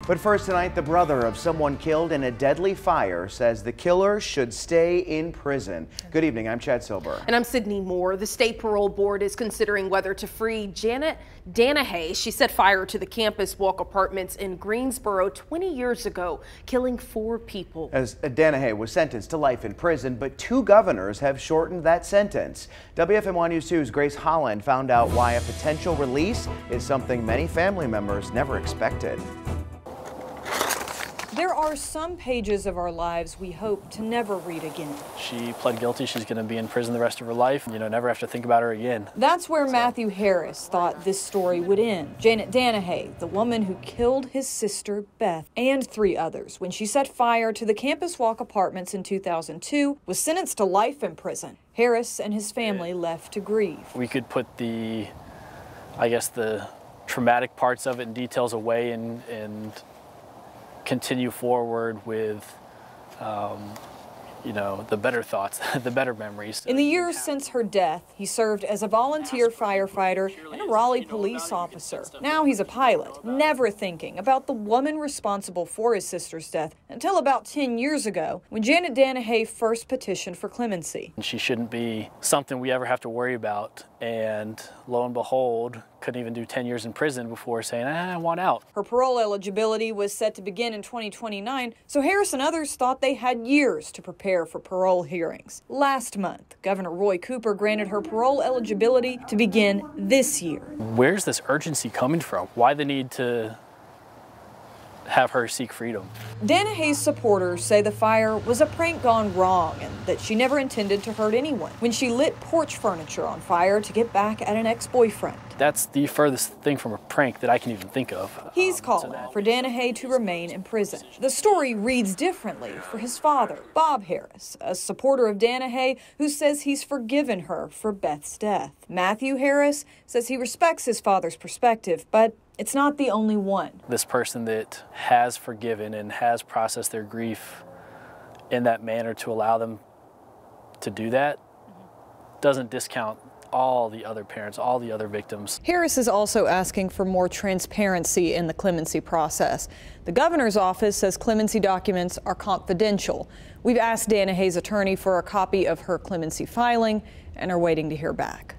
But first tonight, the brother of someone killed in a deadly fire says the killer should stay in prison. Good evening, I'm Chad Silber. And I'm Sydney Moore. The state parole board is considering whether to free Janet Danahey. She set fire to the Campus Walk apartments in Greensboro 20 years ago, killing 4 people. As Danahey was sentenced to life in prison, but 2 governors have shortened that sentence. WFMY News 2's Grace Holland found out why a potential release is something many family members never expected. There are some pages of our lives we hope to never read again. She pled guilty. She's going to be in prison the rest of her life. Never have to think about her again. That's where Matthew Harris thought this story would end. Janet Danahey, the woman who killed his sister, Beth, and 3 others when she set fire to the Campus Walk apartments in 2002, was sentenced to life in prison. Harris and his family left to grieve. We could put the traumatic parts of it and details away and continue forward with, the better thoughts, the better memories. In the years since her death, he served as a volunteer firefighter and a Raleigh police officer. Now he's a pilot, never thinking about the woman responsible for his sister's death until about 10 years ago, when Janet Danahey first petitioned for clemency. She shouldn't be something we ever have to worry about, and lo and behold, couldn't even do 10 years in prison before saying, I want out. Her parole eligibility was set to begin in 2029, so Harris and others thought they had years to prepare for parole hearings. Last month, Governor Roy Cooper granted her parole eligibility to begin this year. Where's this urgency coming from? Why the need to have her seek freedom? Danahey's supporters say the fire was a prank gone wrong and that she never intended to hurt anyone when she lit porch furniture on fire to get back at an ex-boyfriend. That's the furthest thing from a prank that I can even think of. He's calling for Danahey to remain in prison. The story reads differently for his father, Bob Harris, a supporter of Danahey who says he's forgiven her for Beth's death. Matthew Harris says he respects his father's perspective, but it's not the only one. This person that has forgiven and has processed their grief in that manner, to allow them to do that doesn't discount all the other parents, all the other victims. Harris is also asking for more transparency in the clemency process. The governor's office says clemency documents are confidential. We've asked Danahey's attorney for a copy of her clemency filing and are waiting to hear back.